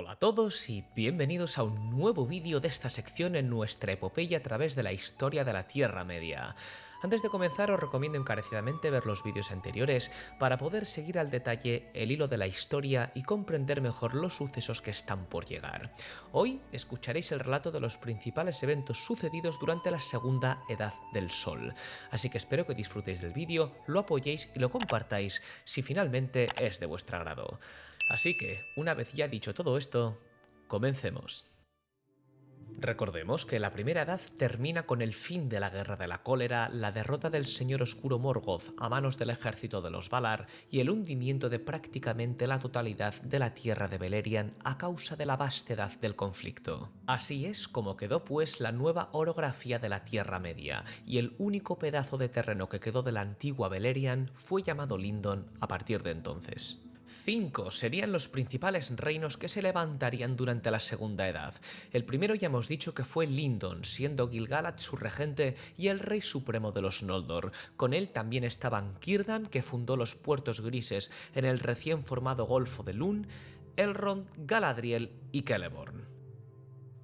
Hola a todos y bienvenidos a un nuevo vídeo de esta sección en nuestra epopeya a través de la historia de la Tierra Media. Antes de comenzar os recomiendo encarecidamente ver los vídeos anteriores para poder seguir al detalle el hilo de la historia y comprender mejor los sucesos que están por llegar. Hoy escucharéis el relato de los principales eventos sucedidos durante la Segunda Edad del Sol, así que espero que disfrutéis del vídeo, lo apoyéis y lo compartáis si finalmente es de vuestro agrado. Así que, una vez ya dicho todo esto, comencemos. Recordemos que la Primera Edad termina con el fin de la Guerra de la Cólera, la derrota del Señor Oscuro Morgoth a manos del ejército de los Valar y el hundimiento de prácticamente la totalidad de la tierra de Beleriand a causa de la vastedad del conflicto. Así es como quedó pues la nueva orografía de la Tierra Media, y el único pedazo de terreno que quedó de la antigua Beleriand fue llamado Lindon a partir de entonces. 5 serían los principales reinos que se levantarían durante la Segunda Edad. El primero ya hemos dicho que fue Lindon, siendo Gil-galad su regente y el rey supremo de los Noldor. Con él también estaban Círdan, que fundó los puertos grises en el recién formado Golfo de Lune, Elrond, Galadriel y Celeborn.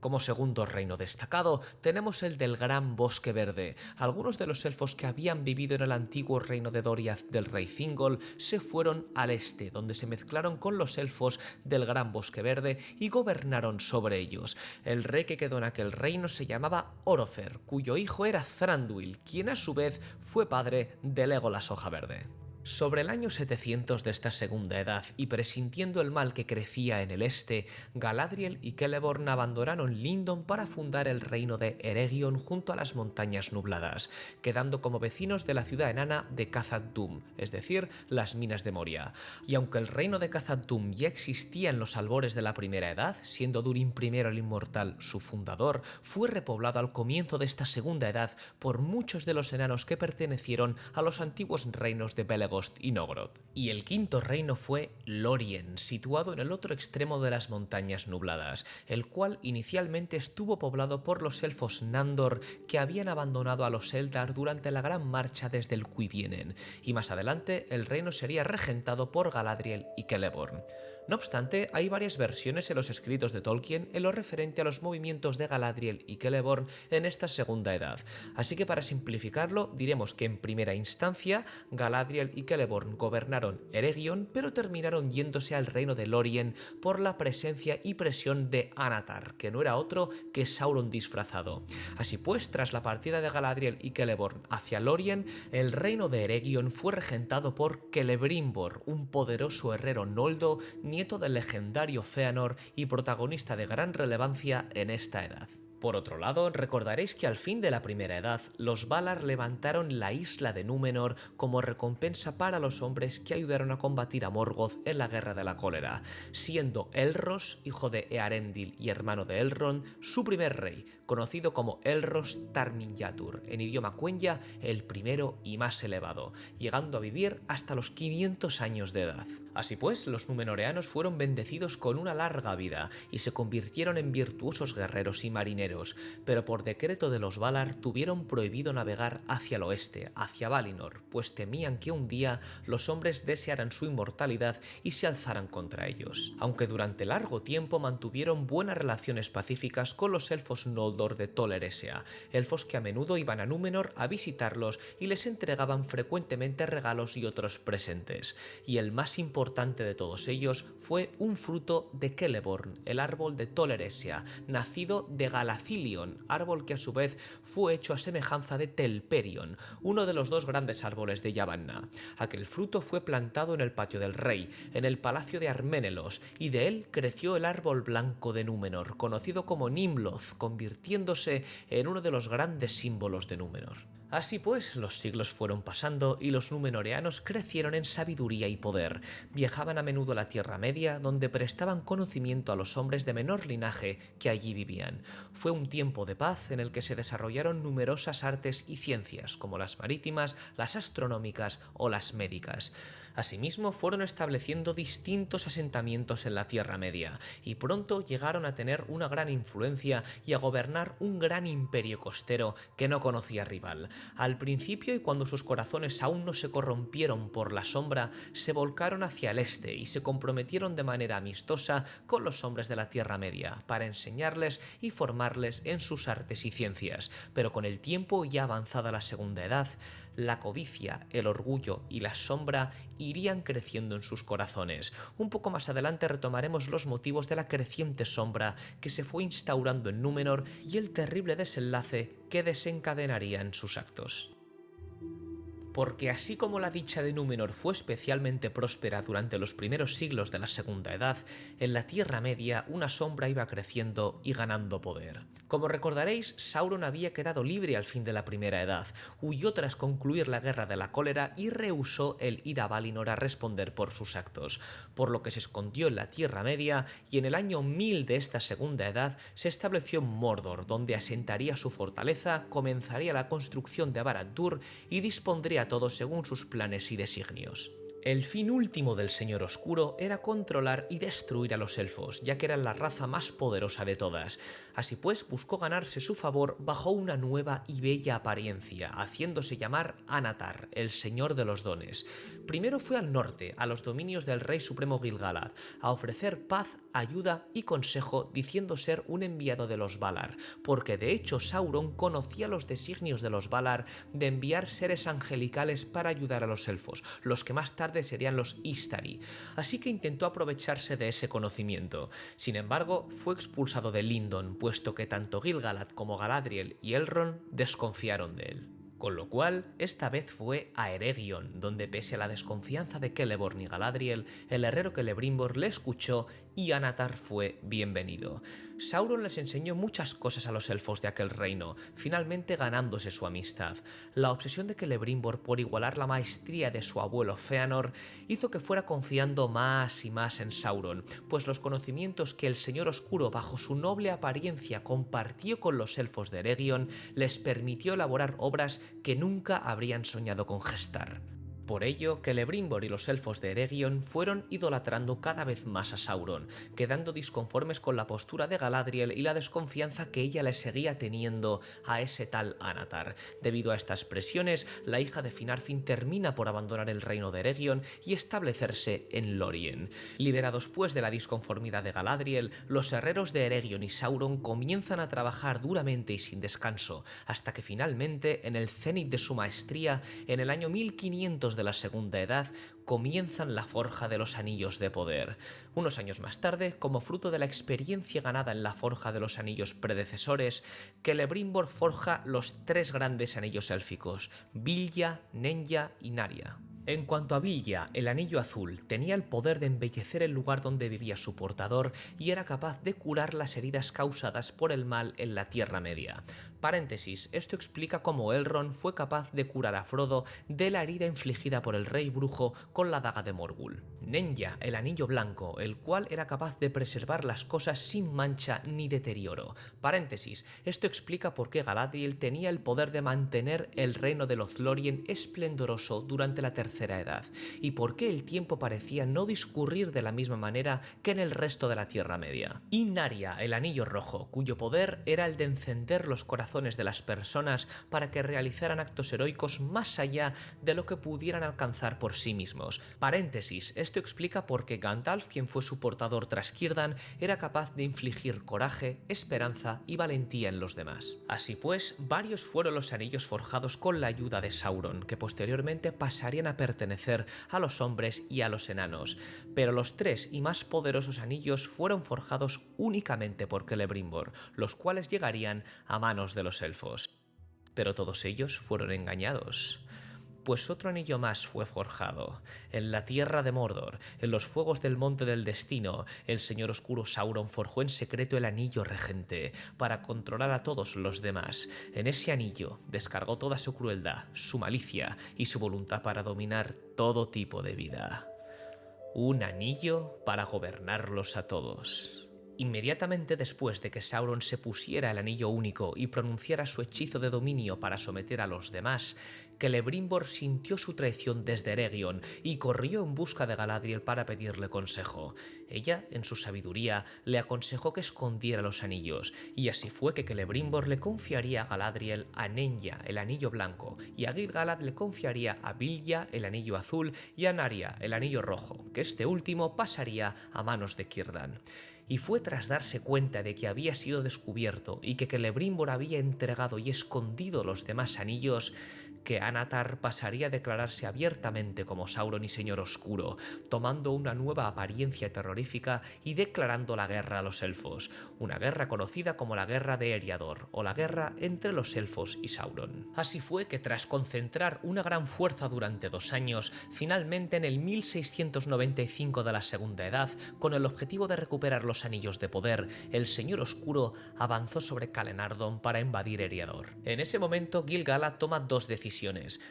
Como segundo reino destacado tenemos el del Gran Bosque Verde. Algunos de los elfos que habían vivido en el antiguo reino de Doriath del rey Thingol se fueron al este, donde se mezclaron con los elfos del Gran Bosque Verde y gobernaron sobre ellos. El rey que quedó en aquel reino se llamaba Orofer, cuyo hijo era Thranduil, quien a su vez fue padre de Legolas Hojaverde. Sobre el año 700 de esta Segunda Edad y presintiendo el mal que crecía en el este, Galadriel y Celeborn abandonaron Lindon para fundar el reino de Eregion junto a las Montañas Nubladas, quedando como vecinos de la ciudad enana de Khazad-dûm, es decir, las minas de Moria. Y aunque el reino de Khazad-dûm ya existía en los albores de la Primera Edad, siendo Durin I el Inmortal su fundador, fue repoblado al comienzo de esta Segunda Edad por muchos de los enanos que pertenecieron a los antiguos reinos de Belegost y Nogrod. Y el quinto reino fue Lórien, situado en el otro extremo de las Montañas Nubladas, el cual inicialmente estuvo poblado por los elfos Nandor que habían abandonado a los Eldar durante la Gran Marcha desde el Cuivienen, y más adelante el reino sería regentado por Galadriel y Celeborn. No obstante, hay varias versiones en los escritos de Tolkien en lo referente a los movimientos de Galadriel y Celeborn en esta Segunda Edad, así que para simplificarlo diremos que en primera instancia Galadriel y Celeborn gobernaron Eregion, pero terminaron yéndose al reino de Lórien por la presencia y presión de Anatar, que no era otro que Sauron disfrazado. Así pues, tras la partida de Galadriel y Celeborn hacia Lórien, el reino de Eregion fue regentado por Celebrimbor, un poderoso herrero noldo, nieto del legendario Fëanor y protagonista de gran relevancia en esta edad. Por otro lado, recordaréis que al fin de la Primera Edad, los Valar levantaron la isla de Númenor como recompensa para los hombres que ayudaron a combatir a Morgoth en la Guerra de la Cólera, siendo Elros, hijo de Eärendil y hermano de Elrond, su primer rey, conocido como Elros Tarminyatur, en idioma Quenya el primero y más elevado, llegando a vivir hasta los 500 años de edad. Así pues, los númenoreanos fueron bendecidos con una larga vida y se convirtieron en virtuosos guerreros y marineros, pero por decreto de los Valar tuvieron prohibido navegar hacia el oeste, hacia Valinor, pues temían que un día los hombres desearan su inmortalidad y se alzaran contra ellos. Aunque durante largo tiempo mantuvieron buenas relaciones pacíficas con los elfos Noldor de Tol Eressëa, elfos que a menudo iban a Númenor a visitarlos y les entregaban frecuentemente regalos y otros presentes. Y el más importante de todos ellos fue un fruto de Celeborn, el árbol de Tol Eressëa, nacido de Galacilion, árbol que a su vez fue hecho a semejanza de Telperion, uno de los dos grandes árboles de Yavanna. Aquel fruto fue plantado en el patio del rey, en el palacio de Arménelos, y de él creció el árbol blanco de Númenor, conocido como Nimloth, convirtiéndose en uno de los grandes símbolos de Númenor. Así pues, los siglos fueron pasando y los númenoreanos crecieron en sabiduría y poder. Viajaban a menudo a la Tierra Media, donde prestaban conocimiento a los hombres de menor linaje que allí vivían. Fue un tiempo de paz en el que se desarrollaron numerosas artes y ciencias, como las marítimas, las astronómicas o las médicas. Asimismo, fueron estableciendo distintos asentamientos en la Tierra Media, y pronto llegaron a tener una gran influencia y a gobernar un gran imperio costero que no conocía rival. Al principio, y cuando sus corazones aún no se corrompieron por la sombra, se volcaron hacia el este y se comprometieron de manera amistosa con los hombres de la Tierra Media, para enseñarles y formarles en sus artes y ciencias, pero con el tiempo, ya avanzada la Segunda Edad, la codicia, el orgullo y la sombra irían creciendo en sus corazones. Un poco más adelante retomaremos los motivos de la creciente sombra que se fue instaurando en Númenor y el terrible desenlace que desencadenaría en sus actos. Porque así como la dicha de Númenor fue especialmente próspera durante los primeros siglos de la Segunda Edad, en la Tierra Media una sombra iba creciendo y ganando poder. Como recordaréis, Sauron había quedado libre al fin de la Primera Edad, huyó tras concluir la Guerra de la Cólera y rehusó el ir a Valinor a responder por sus actos, por lo que se escondió en la Tierra Media y en el año 1000 de esta Segunda Edad se estableció en Mordor, donde asentaría su fortaleza, comenzaría la construcción de Barad-dûr y dispondría todo según sus planes y designios. El fin último del Señor Oscuro era controlar y destruir a los elfos, ya que eran la raza más poderosa de todas. Así pues, buscó ganarse su favor bajo una nueva y bella apariencia, haciéndose llamar Anatar, el Señor de los Dones. Primero fue al norte, a los dominios del Rey Supremo Gil-galad, a ofrecer paz, ayuda y consejo, diciendo ser un enviado de los Valar, porque de hecho Sauron conocía los designios de los Valar de enviar seres angelicales para ayudar a los elfos, los que más tarde serían los Istari, así que intentó aprovecharse de ese conocimiento. Sin embargo, fue expulsado de Lindon, puesto que tanto Gil-galad como Galadriel y Elrond desconfiaron de él. Con lo cual, esta vez fue a Eregion, donde pese a la desconfianza de Celeborn y Galadriel, el herrero Celebrimbor le escuchó y Anatar fue bienvenido. Sauron les enseñó muchas cosas a los elfos de aquel reino, finalmente ganándose su amistad. La obsesión de Celebrimbor por igualar la maestría de su abuelo Fëanor hizo que fuera confiando más y más en Sauron, pues los conocimientos que el Señor Oscuro bajo su noble apariencia compartió con los elfos de Eregion les permitió elaborar obras que nunca habrían soñado con gestar. Por ello, Celebrimbor y los elfos de Eregion fueron idolatrando cada vez más a Sauron, quedando disconformes con la postura de Galadriel y la desconfianza que ella le seguía teniendo a ese tal Anatar. Debido a estas presiones, la hija de Finarfin termina por abandonar el reino de Eregion y establecerse en Lórien. Liberados pues de la disconformidad de Galadriel, los herreros de Eregion y Sauron comienzan a trabajar duramente y sin descanso, hasta que finalmente, en el cenit de su maestría, en el año 1500 de la Segunda Edad, comienzan la forja de los anillos de poder. Unos años más tarde, como fruto de la experiencia ganada en la forja de los anillos predecesores, Celebrimbor forja los tres grandes anillos élficos, Vilya, Nenya y Narya. En cuanto a Vilya, el anillo azul tenía el poder de embellecer el lugar donde vivía su portador y era capaz de curar las heridas causadas por el mal en la Tierra Media. Paréntesis, esto explica cómo Elrond fue capaz de curar a Frodo de la herida infligida por el rey brujo con la daga de Morgul. Nenya, el anillo blanco, el cual era capaz de preservar las cosas sin mancha ni deterioro. Paréntesis, esto explica por qué Galadriel tenía el poder de mantener el reino de Lothlórien esplendoroso durante la Tercera Edad, y por qué el tiempo parecía no discurrir de la misma manera que en el resto de la Tierra Media. Y Narya, el anillo rojo, cuyo poder era el de encender los corazones de las personas para que realizaran actos heroicos más allá de lo que pudieran alcanzar por sí mismos. Paréntesis, esto explica por qué Gandalf, quien fue su portador tras Círdan, era capaz de infligir coraje, esperanza y valentía en los demás. Así pues, varios fueron los anillos forjados con la ayuda de Sauron, que posteriormente pasarían a pertenecer a los hombres y a los enanos, pero los tres y más poderosos anillos fueron forjados únicamente por Celebrimbor, los cuales llegarían a manos de los elfos. Pero todos ellos fueron engañados. Pues otro anillo más fue forjado. En la tierra de Mordor, en los fuegos del Monte del Destino, el Señor Oscuro Sauron forjó en secreto el anillo regente para controlar a todos los demás. En ese anillo descargó toda su crueldad, su malicia y su voluntad para dominar todo tipo de vida. Un anillo para gobernarlos a todos. Inmediatamente después de que Sauron se pusiera el anillo único y pronunciara su hechizo de dominio para someter a los demás, Celebrimbor sintió su traición desde Eregion y corrió en busca de Galadriel para pedirle consejo. Ella, en su sabiduría, le aconsejó que escondiera los anillos, y así fue que Celebrimbor le confiaría a Galadriel a Nenya el anillo blanco, y a Gil-galad le confiaría a Bilya el anillo azul y a Narya el anillo rojo, que este último pasaría a manos de Círdan. Y fue tras darse cuenta de que había sido descubierto y que Celebrimbor había entregado y escondido los demás anillos, que Anatar pasaría a declararse abiertamente como Sauron y Señor Oscuro, tomando una nueva apariencia terrorífica y declarando la guerra a los elfos, una guerra conocida como la Guerra de Eriador, o la guerra entre los elfos y Sauron. Así fue que tras concentrar una gran fuerza durante 2 años, finalmente en el 1695 de la Segunda Edad, con el objetivo de recuperar los anillos de poder, el Señor Oscuro avanzó sobre Calenardon para invadir Eriador. En ese momento Gil-galad toma 2 decisiones.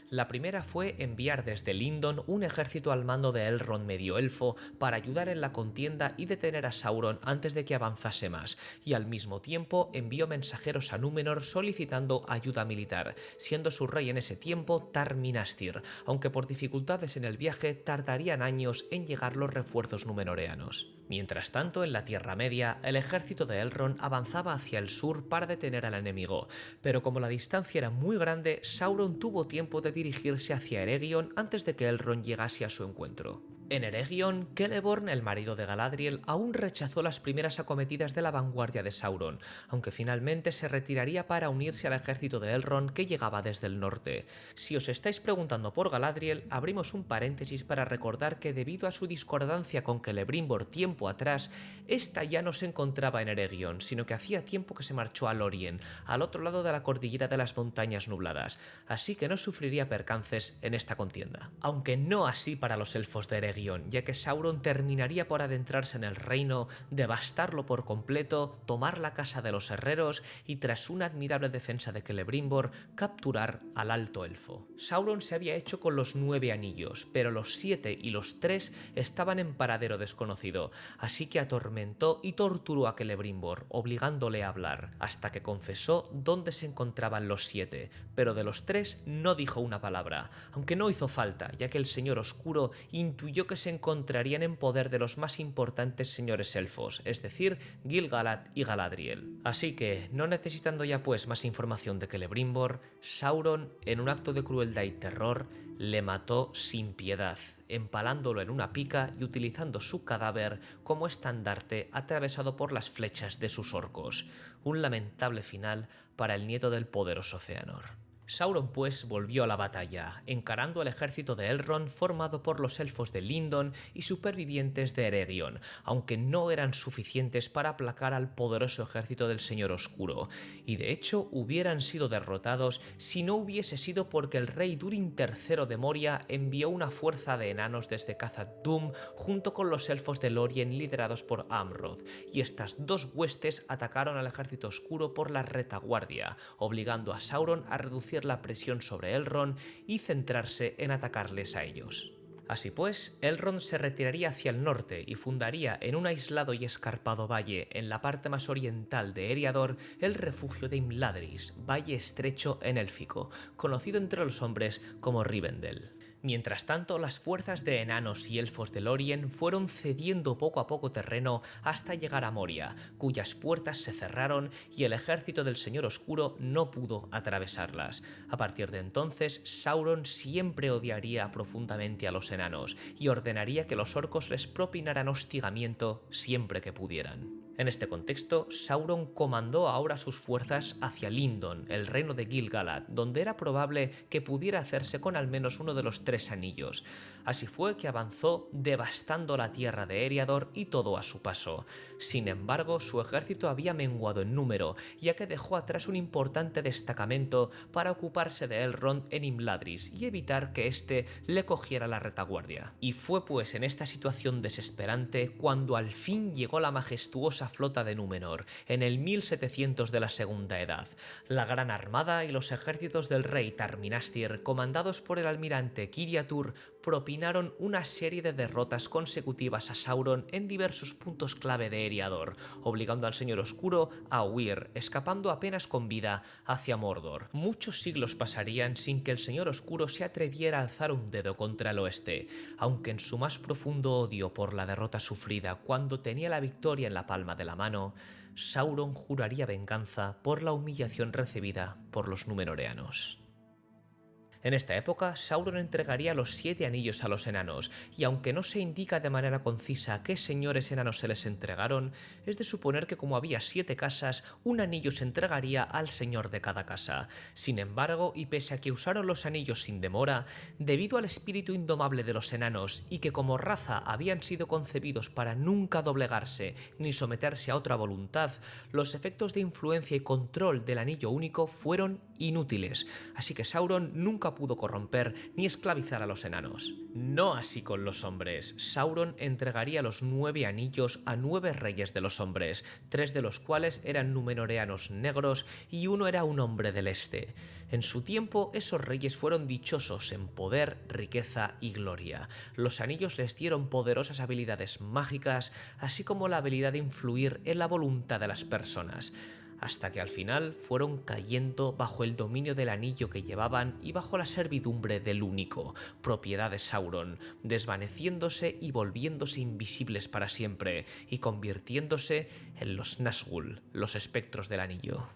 La primera fue enviar desde Lindon un ejército al mando de Elrond Medioelfo para ayudar en la contienda y detener a Sauron antes de que avanzase más, y al mismo tiempo envió mensajeros a Númenor solicitando ayuda militar, siendo su rey en ese tiempo Tar-Minastir, aunque por dificultades en el viaje tardarían años en llegar los refuerzos númenoreanos. Mientras tanto, en la Tierra Media, el ejército de Elrond avanzaba hacia el sur para detener al enemigo, pero como la distancia era muy grande, Sauron tuvo tiempo de dirigirse hacia Eregion antes de que Elrond llegase a su encuentro. En Eregion, Celeborn, el marido de Galadriel, aún rechazó las primeras acometidas de la vanguardia de Sauron, aunque finalmente se retiraría para unirse al ejército de Elrond que llegaba desde el norte. Si os estáis preguntando por Galadriel, abrimos un paréntesis para recordar que debido a su discordancia con Celebrimbor tiempo atrás, esta ya no se encontraba en Eregion, sino que hacía tiempo que se marchó a Lórien, al otro lado de la cordillera de las montañas nubladas, así que no sufriría percances en esta contienda. Aunque no así para los elfos de Eregion, ya que Sauron terminaría por adentrarse en el reino, devastarlo por completo, tomar la casa de los herreros y tras una admirable defensa de Celebrimbor, capturar al Alto Elfo. Sauron se había hecho con los 9 anillos, pero los 7 y los 3 estaban en paradero desconocido, así que atormentó y torturó a Celebrimbor, obligándole a hablar, hasta que confesó dónde se encontraban los 7, pero de los 3 no dijo una palabra, aunque no hizo falta, ya que el Señor Oscuro intuyó que se encontrarían en poder de los más importantes señores elfos, es decir, Gil-galad y Galadriel. Así que, no necesitando ya pues más información de Celebrimbor, Sauron, en un acto de crueldad y terror, le mató sin piedad, empalándolo en una pica y utilizando su cadáver como estandarte atravesado por las flechas de sus orcos. Un lamentable final para el nieto del poderoso Fëanor. Sauron pues volvió a la batalla, encarando al ejército de Elrond formado por los elfos de Lindon y supervivientes de Eregion, aunque no eran suficientes para aplacar al poderoso ejército del Señor Oscuro, y de hecho hubieran sido derrotados si no hubiese sido porque el rey Durin III de Moria envió una fuerza de enanos desde Khazad-dûm junto con los elfos de Lórien liderados por Amroth, y estas 2 huestes atacaron al ejército oscuro por la retaguardia, obligando a Sauron a reducir la presión sobre Elrond y centrarse en atacarles a ellos. Así pues, Elrond se retiraría hacia el norte y fundaría en un aislado y escarpado valle en la parte más oriental de Eriador el refugio de Imladris, valle estrecho en élfico, conocido entre los hombres como Rivendell. Mientras tanto, las fuerzas de enanos y elfos de Lórien fueron cediendo poco a poco terreno hasta llegar a Moria, cuyas puertas se cerraron y el ejército del Señor Oscuro no pudo atravesarlas. A partir de entonces, Sauron siempre odiaría profundamente a los enanos y ordenaría que los orcos les propinaran hostigamiento siempre que pudieran. En este contexto, Sauron comandó ahora sus fuerzas hacia Lindon, el reino de Gil-galad, donde era probable que pudiera hacerse con al menos uno de los 3 anillos. Así fue que avanzó devastando la tierra de Eriador y todo a su paso. Sin embargo, su ejército había menguado en número, ya que dejó atrás un importante destacamento para ocuparse de Elrond en Imladris y evitar que éste le cogiera la retaguardia. Y fue pues en esta situación desesperante cuando al fin llegó la majestuosa poderosa flota de Númenor, en el 1700 de la Segunda Edad. La Gran Armada y los ejércitos del rey Tar-Minastir, comandados por el almirante Kiriatur, propinaron una serie de derrotas consecutivas a Sauron en diversos puntos clave de Eriador, obligando al Señor Oscuro a huir, escapando apenas con vida hacia Mordor. Muchos siglos pasarían sin que el Señor Oscuro se atreviera a alzar un dedo contra el oeste, aunque en su más profundo odio por la derrota sufrida cuando tenía la victoria en la palma de la mano, Sauron juraría venganza por la humillación recibida por los númenoreanos. En esta época, Sauron entregaría los 7 anillos a los enanos, y aunque no se indica de manera concisa qué señores enanos se les entregaron, es de suponer que como había 7 casas, un anillo se entregaría al señor de cada casa. Sin embargo, y pese a que usaron los anillos sin demora, debido al espíritu indomable de los enanos y que como raza habían sido concebidos para nunca doblegarse ni someterse a otra voluntad, los efectos de influencia y control del anillo único fueron inútiles, así que Sauron nunca pudo corromper ni esclavizar a los enanos. No así con los hombres. Sauron entregaría los 9 anillos a 9 reyes de los hombres, 3 de los cuales eran númenoreanos negros y uno era un hombre del este. En su tiempo, esos reyes fueron dichosos en poder, riqueza y gloria. Los anillos les dieron poderosas habilidades mágicas, así como la habilidad de influir en la voluntad de las personas, hasta que al final fueron cayendo bajo el dominio del anillo que llevaban y bajo la servidumbre del único, propiedad de Sauron, desvaneciéndose y volviéndose invisibles para siempre, y convirtiéndose en los Nazgûl, los espectros del anillo.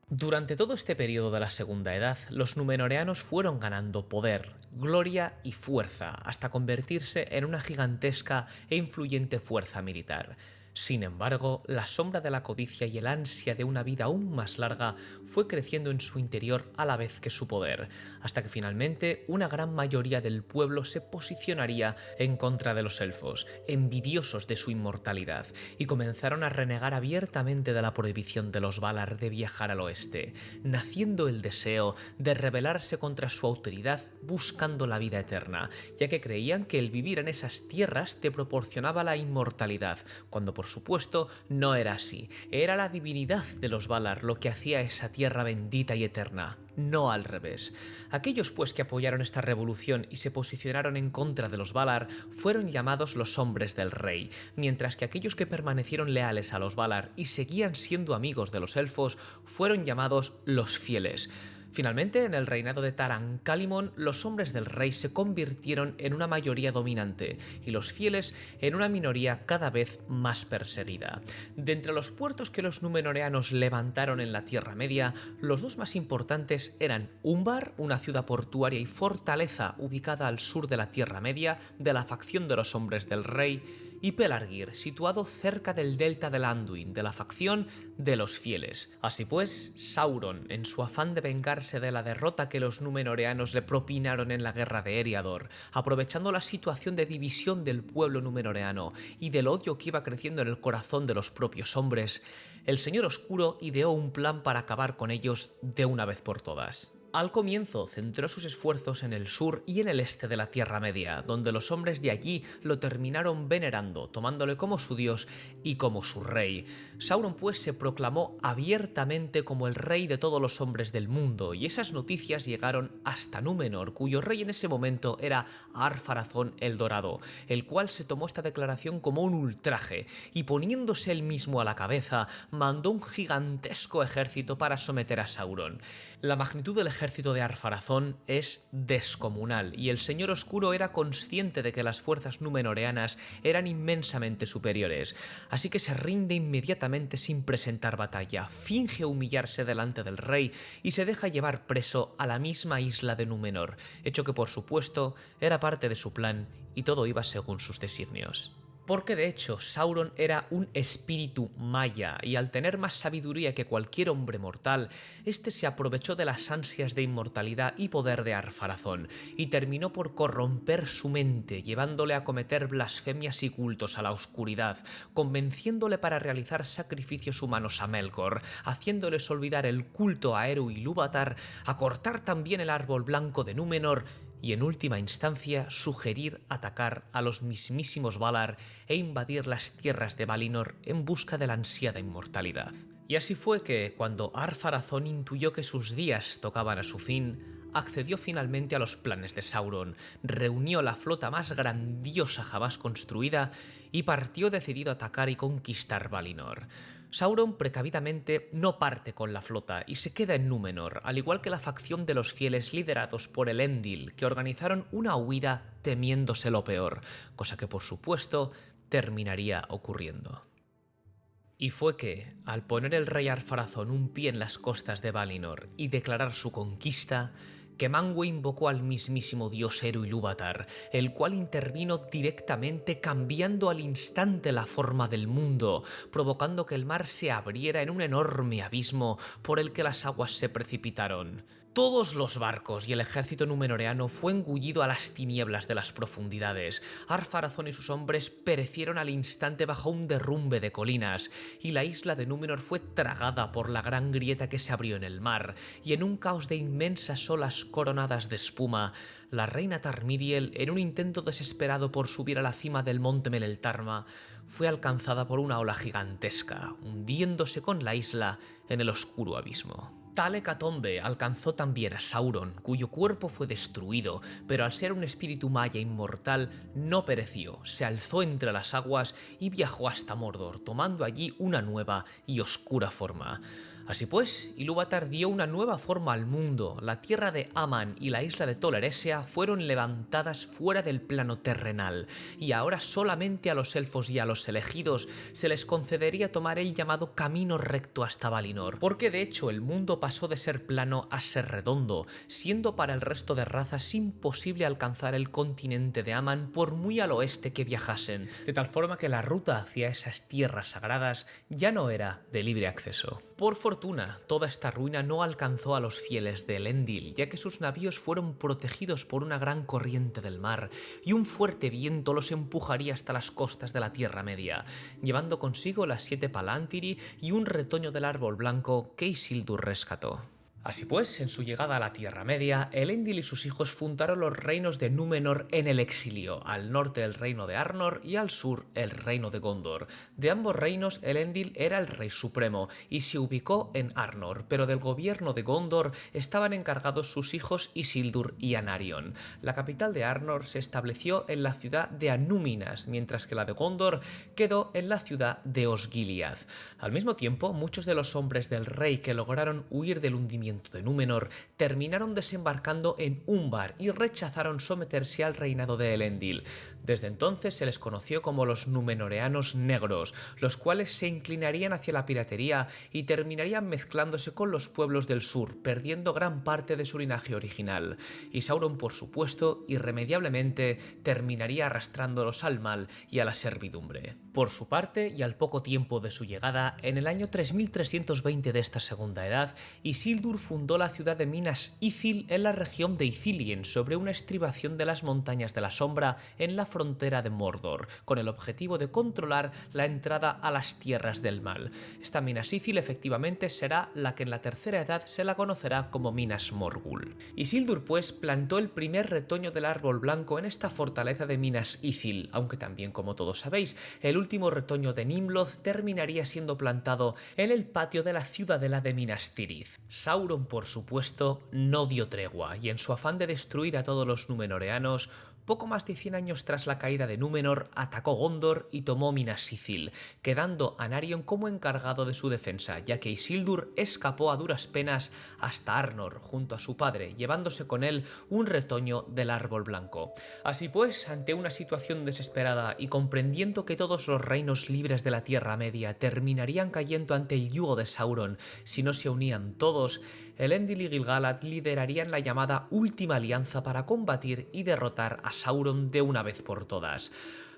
Durante todo este periodo de la Segunda Edad, los númenoreanos fueron ganando poder, gloria y fuerza, hasta convertirse en una gigantesca e influyente fuerza militar. Sin embargo, la sombra de la codicia y el ansia de una vida aún más larga fue creciendo en su interior a la vez que su poder, hasta que finalmente una gran mayoría del pueblo se posicionaría en contra de los elfos, envidiosos de su inmortalidad, y comenzaron a renegar abiertamente de la prohibición de los Valar de viajar al oeste, naciendo el deseo de rebelarse contra su autoridad buscando la vida eterna, ya que creían que el vivir en esas tierras te proporcionaba la inmortalidad, cuando por supuesto no era así. Era la divinidad de los Valar lo que hacía esa tierra bendita y eterna, no al revés. Aquellos pues que apoyaron esta revolución y se posicionaron en contra de los Valar fueron llamados los hombres del rey, mientras que aquellos que permanecieron leales a los Valar y seguían siendo amigos de los elfos fueron llamados los fieles. Finalmente, en el reinado de Taran-Calimón, los hombres del rey se convirtieron en una mayoría dominante y los fieles en una minoría cada vez más perseguida. De entre los puertos que los númenoreanos levantaron en la Tierra Media, los dos más importantes eran Umbar, una ciudad portuaria y fortaleza ubicada al sur de la Tierra Media, de la facción de los hombres del rey, y Pelargir, situado cerca del delta del Anduin, de la facción de los fieles. Así pues, Sauron, en su afán de vengarse de la derrota que los númenoreanos le propinaron en la guerra de Eriador, aprovechando la situación de división del pueblo númenoreano y del odio que iba creciendo en el corazón de los propios hombres, el Señor Oscuro ideó un plan para acabar con ellos de una vez por todas. Al comienzo centró sus esfuerzos en el sur y en el este de la Tierra Media, donde los hombres de allí lo terminaron venerando, tomándole como su dios y como su rey. Sauron pues se proclamó abiertamente como el rey de todos los hombres del mundo, y esas noticias llegaron hasta Númenor, cuyo rey en ese momento era Ar-Pharazôn el Dorado, el cual se tomó esta declaración como un ultraje, y poniéndose él mismo a la cabeza, mandó un gigantesco ejército para someter a Sauron. La magnitud del ejército de Ar-Pharazôn es descomunal, y el Señor Oscuro era consciente de que las fuerzas númenoreanas eran inmensamente superiores, así que se rinde inmediatamente sin presentar batalla, finge humillarse delante del rey y se deja llevar preso a la misma isla de Númenor, hecho que por supuesto era parte de su plan y todo iba según sus designios. Porque de hecho Sauron era un espíritu maya y al tener más sabiduría que cualquier hombre mortal, este se aprovechó de las ansias de inmortalidad y poder de Ar-Pharazôn y terminó por corromper su mente, llevándole a cometer blasfemias y cultos a la oscuridad, convenciéndole para realizar sacrificios humanos a Melkor, haciéndoles olvidar el culto a Eru Ilúvatar, a cortar también el árbol blanco de Númenor y en última instancia sugerir atacar a los mismísimos Valar e invadir las tierras de Valinor en busca de la ansiada inmortalidad. Y así fue que, cuando Ar-Pharazôn intuyó que sus días tocaban a su fin, accedió finalmente a los planes de Sauron, reunió la flota más grandiosa jamás construida y partió decidido a atacar y conquistar Valinor. Sauron precavidamente no parte con la flota y se queda en Númenor, al igual que la facción de los fieles liderados por Elendil, que organizaron una huida temiéndose lo peor, cosa que por supuesto terminaría ocurriendo. Y fue que, al poner el rey Ar-Pharazôn un pie en las costas de Valinor y declarar su conquista, que Manwë invocó al mismísimo dios Eru Ilúvatar, el cual intervino directamente cambiando al instante la forma del mundo, provocando que el mar se abriera en un enorme abismo por el que las aguas se precipitaron. Todos los barcos y el ejército númenoreano fue engullido a las tinieblas de las profundidades. Ar-Pharazôn y sus hombres perecieron al instante bajo un derrumbe de colinas, y la isla de Númenor fue tragada por la gran grieta que se abrió en el mar, y en un caos de inmensas olas coronadas de espuma, la reina Tarmiriel, en un intento desesperado por subir a la cima del monte Meleltarma, fue alcanzada por una ola gigantesca, hundiéndose con la isla en el oscuro abismo. Tal hecatombe alcanzó también a Sauron, cuyo cuerpo fue destruido, pero al ser un espíritu maya inmortal no pereció, se alzó entre las aguas y viajó hasta Mordor, tomando allí una nueva y oscura forma. Así pues, Ilúvatar dio una nueva forma al mundo. La tierra de Aman y la isla de Tol Eressëa fueron levantadas fuera del plano terrenal, y ahora solamente a los elfos y a los elegidos se les concedería tomar el llamado camino recto hasta Valinor, porque de hecho el mundo pasó de ser plano a ser redondo, siendo para el resto de razas imposible alcanzar el continente de Aman por muy al oeste que viajasen, de tal forma que la ruta hacia esas tierras sagradas ya no era de libre acceso. Por fortuna, toda esta ruina no alcanzó a los fieles de Elendil, ya que sus navíos fueron protegidos por una gran corriente del mar, y un fuerte viento los empujaría hasta las costas de la Tierra Media, llevando consigo las 7 Palantiri y un retoño del árbol blanco que Isildur rescató. Así pues, en su llegada a la Tierra Media, Elendil y sus hijos fundaron los reinos de Númenor en el exilio, al norte el reino de Arnor y al sur el reino de Gondor. De ambos reinos, Elendil era el rey supremo y se ubicó en Arnor, pero del gobierno de Gondor estaban encargados sus hijos Isildur y Anarion. La capital de Arnor se estableció en la ciudad de Anúminas, mientras que la de Gondor quedó en la ciudad de Osgiliath. Al mismo tiempo, muchos de los hombres del rey que lograron huir del hundimiento de Númenor terminaron desembarcando en Umbar y rechazaron someterse al reinado de Elendil. Desde entonces se les conoció como los Númenoreanos Negros, los cuales se inclinarían hacia la piratería y terminarían mezclándose con los pueblos del sur, perdiendo gran parte de su linaje original. Y Sauron, por supuesto, irremediablemente terminaría arrastrándolos al mal y a la servidumbre. Por su parte, y al poco tiempo de su llegada, en el año 3320 de esta segunda edad, Isildur fundó la ciudad de Minas Ithil en la región de Ithilien, sobre una estribación de las montañas de la sombra en la frontera de Mordor, con el objetivo de controlar la entrada a las tierras del mal. Esta Minas Ithil efectivamente será la que en la tercera edad se la conocerá como Minas Morgul. Isildur pues plantó el primer retoño del árbol blanco en esta fortaleza de Minas Ithil, aunque también, como todos sabéis, el último retoño de Nimloth terminaría siendo plantado en el patio de la ciudadela de Minas Tirith. Sauron, por supuesto, no dio tregua, y en su afán de destruir a todos los númenoreanos, poco más de 100 años tras la caída de Númenor, atacó Gondor y tomó Minas Ithil, quedando Anarion como encargado de su defensa, ya que Isildur escapó a duras penas hasta Arnor junto a su padre, llevándose con él un retoño del árbol blanco. Así pues, ante una situación desesperada y comprendiendo que todos los reinos libres de la Tierra Media terminarían cayendo ante el yugo de Sauron si no se unían todos, Elendil y Gil-galad liderarían la llamada Última Alianza para combatir y derrotar a Sauron de una vez por todas.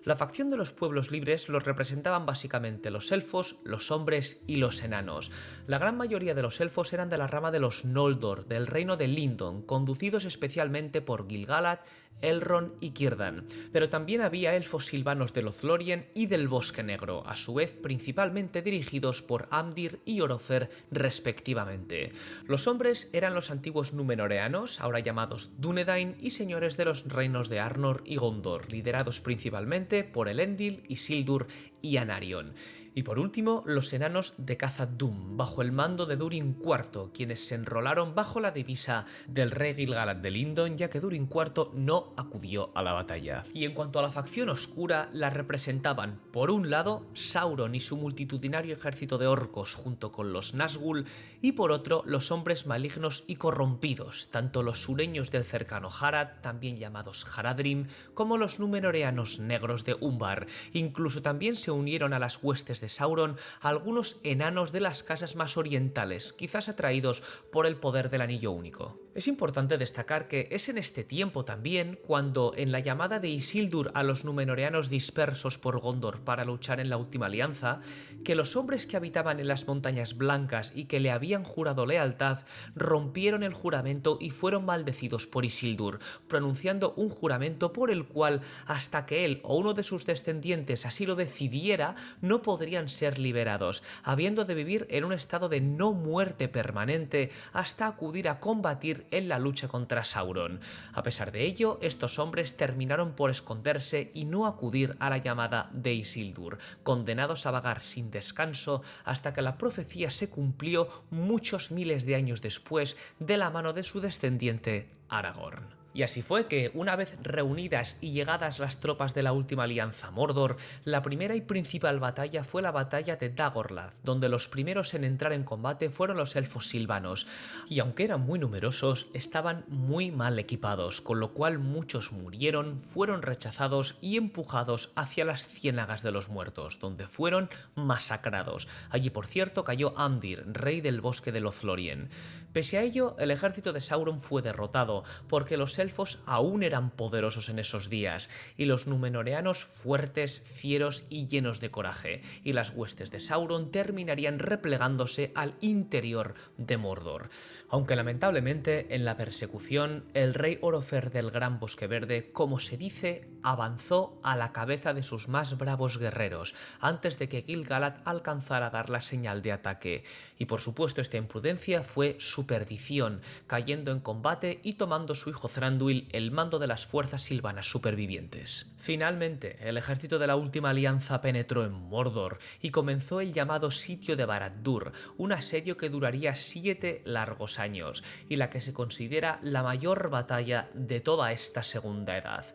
La facción de los pueblos libres los representaban básicamente los elfos, los hombres y los enanos. La gran mayoría de los elfos eran de la rama de los Noldor, del reino de Lindon, conducidos especialmente por Gil-galad, Elrond y Círdan, pero también había elfos silvanos de Lothlórien y del Bosque Negro, a su vez principalmente dirigidos por Amdir y Orofer respectivamente. Los hombres eran los antiguos númenoreanos, ahora llamados Dúnedain, y señores de los reinos de Arnor y Gondor, liderados principalmente por Elendil, Isildur y Anarion. Y por último, los enanos de Khazad-dûm, bajo el mando de Durin IV, quienes se enrolaron bajo la divisa del rey Gil-galad de Lindon, ya que Durin IV no acudió a la batalla. Y en cuanto a la facción oscura, la representaban, por un lado, Sauron y su multitudinario ejército de orcos junto con los Nazgûl, y por otro, los hombres malignos y corrompidos, tanto los sureños del cercano Harad, también llamados Haradrim, como los númenoreanos negros de Umbar. Incluso también se unieron a las huestes de Sauron algunos enanos de las casas más orientales, quizás atraídos por el poder del Anillo Único. Es importante destacar que es en este tiempo también cuando, en la llamada de Isildur a los númenoreanos dispersos por Gondor para luchar en la Última Alianza, que los hombres que habitaban en las Montañas Blancas y que le habían jurado lealtad rompieron el juramento y fueron maldecidos por Isildur, pronunciando un juramento por el cual, hasta que él o uno de sus descendientes así lo decidiera, no podrían ser liberados, habiendo de vivir en un estado de no muerte permanente hasta acudir a combatir en la lucha contra Sauron. A pesar de ello, estos hombres terminaron por esconderse y no acudir a la llamada de Isildur, condenados a vagar sin descanso hasta que la profecía se cumplió muchos miles de años después de la mano de su descendiente Aragorn. Y así fue que, una vez reunidas y llegadas las tropas de la Última Alianza Mordor, la primera y principal batalla fue la batalla de Dagorlad, donde los primeros en entrar en combate fueron los elfos silvanos, y aunque eran muy numerosos, estaban muy mal equipados, con lo cual muchos murieron, fueron rechazados y empujados hacia las Ciénagas de los Muertos, donde fueron masacrados. Allí, por cierto, cayó Amdir, rey del bosque de Lothlórien. Pese a ello, el ejército de Sauron fue derrotado, porque los elfos aún eran poderosos en esos días, y los númenoreanos fuertes, fieros y llenos de coraje, y las huestes de Sauron terminarían replegándose al interior de Mordor. Aunque lamentablemente, en la persecución, el rey Orofer del Gran Bosque Verde, como se dice, avanzó a la cabeza de sus más bravos guerreros, antes de que Gil-galad alcanzara a dar la señal de ataque, y por supuesto esta imprudencia fue su perdición, cayendo en combate y tomando su hijo Thranduil el mando de las fuerzas silvanas supervivientes. Finalmente, el ejército de la Última Alianza penetró en Mordor y comenzó el llamado Sitio de Barad-dûr, un asedio que duraría 7 largos años y la que se considera la mayor batalla de toda esta Segunda Edad.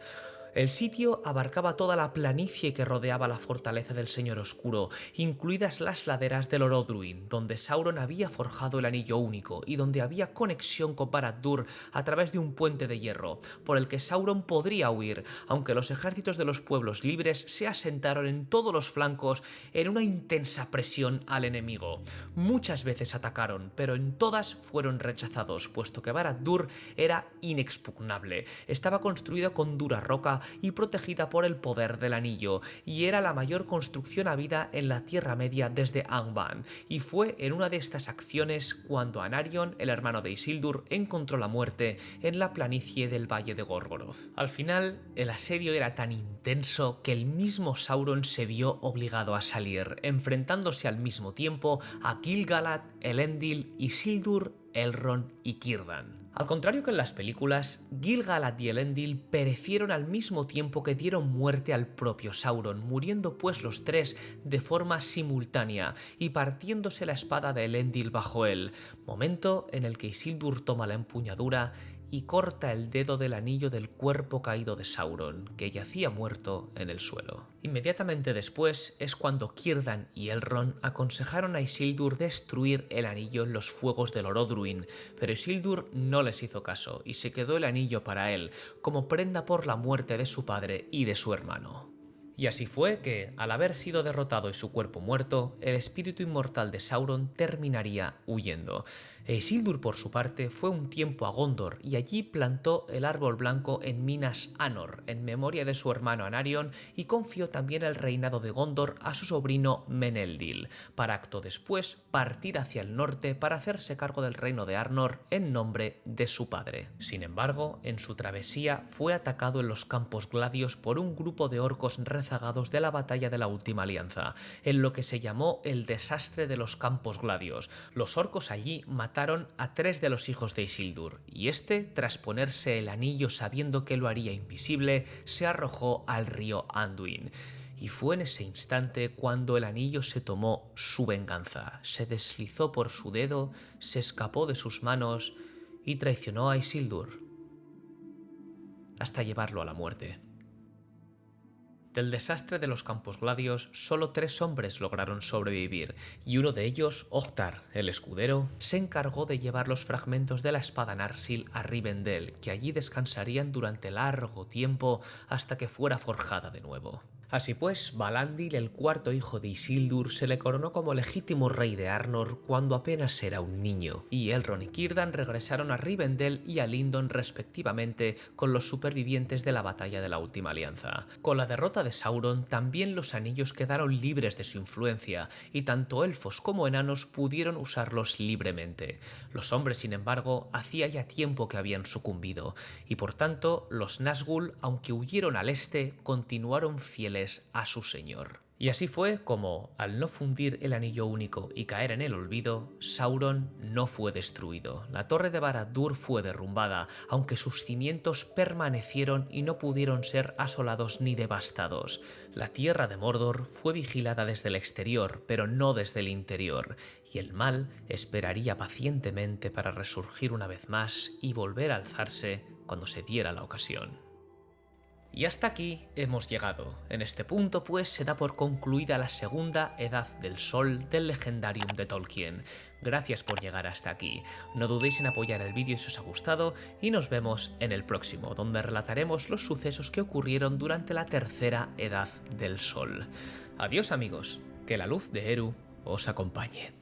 El sitio abarcaba toda la planicie que rodeaba la fortaleza del Señor Oscuro, incluidas las laderas del Orodruin, donde Sauron había forjado el Anillo Único y donde había conexión con Barad-dûr a través de un puente de hierro, por el que Sauron podría huir, aunque los ejércitos de los pueblos libres se asentaron en todos los flancos en una intensa presión al enemigo. Muchas veces atacaron, pero en todas fueron rechazados, puesto que Barad-dûr era inexpugnable. Estaba construido con dura roca y protegida por el poder del anillo, y era la mayor construcción habida en la Tierra Media desde Angband, y fue en una de estas acciones cuando Anarion, el hermano de Isildur, encontró la muerte en la planicie del Valle de Gorgoroth. Al final, el asedio era tan intenso que el mismo Sauron se vio obligado a salir, enfrentándose al mismo tiempo a Gil-galad, Elendil, Isildur, Elrond y Círdan. Al contrario que en las películas, Gil-galad y Elendil perecieron al mismo tiempo que dieron muerte al propio Sauron, muriendo pues los tres de forma simultánea y partiéndose la espada de Elendil bajo él, momento en el que Isildur toma la empuñadura y corta el dedo del anillo del cuerpo caído de Sauron, que yacía muerto en el suelo. Inmediatamente después es cuando Círdan y Elrond aconsejaron a Isildur destruir el anillo en los fuegos del Orodruin, pero Isildur no les hizo caso y se quedó el anillo para él, como prenda por la muerte de su padre y de su hermano. Y así fue que, al haber sido derrotado y su cuerpo muerto, el espíritu inmortal de Sauron terminaría huyendo. Isildur, por su parte, fue un tiempo a Gondor y allí plantó el árbol blanco en Minas Anor, en memoria de su hermano Anarion, y confió también el reinado de Gondor a su sobrino Meneldil, para acto después partir hacia el norte para hacerse cargo del reino de Arnor en nombre de su padre. Sin embargo, en su travesía fue atacado en los Campos Gladios por un grupo de orcos rezagados de la batalla de la Última Alianza, en lo que se llamó el desastre de los Campos Gladios. Los orcos allí mataron a 3 de los hijos de Isildur, y este, tras ponerse el anillo sabiendo que lo haría invisible, se arrojó al río Anduin. Y fue en ese instante cuando el anillo se tomó su venganza, se deslizó por su dedo, se escapó de sus manos y traicionó a Isildur, hasta llevarlo a la muerte. Del desastre de los Campos Gladios, solo 3 hombres lograron sobrevivir, y uno de ellos, Ohtar, el escudero, se encargó de llevar los fragmentos de la espada Narsil a Rivendell, que allí descansarían durante largo tiempo hasta que fuera forjada de nuevo. Así pues, Valandil, el cuarto hijo de Isildur, se le coronó como legítimo rey de Arnor cuando apenas era un niño, y Elrond y Círdan regresaron a Rivendell y a Lindon respectivamente con los supervivientes de la batalla de la Última Alianza. Con la derrota de Sauron, también los anillos quedaron libres de su influencia, y tanto elfos como enanos pudieron usarlos libremente. Los hombres, sin embargo, hacía ya tiempo que habían sucumbido, y por tanto, los Nazgûl, aunque huyeron al este, continuaron fieles a su señor. Y así fue como, al no fundir el anillo único y caer en el olvido, Sauron no fue destruido. La torre de Barad-dûr fue derrumbada, aunque sus cimientos permanecieron y no pudieron ser asolados ni devastados. La tierra de Mordor fue vigilada desde el exterior, pero no desde el interior, y el mal esperaría pacientemente para resurgir una vez más y volver a alzarse cuando se diera la ocasión. Y hasta aquí hemos llegado. En este punto pues se da por concluida la segunda Edad del Sol del Legendarium de Tolkien. Gracias por llegar hasta aquí. No dudéis en apoyar el vídeo si os ha gustado y nos vemos en el próximo, donde relataremos los sucesos que ocurrieron durante la tercera Edad del Sol. Adiós amigos, que la luz de Eru os acompañe.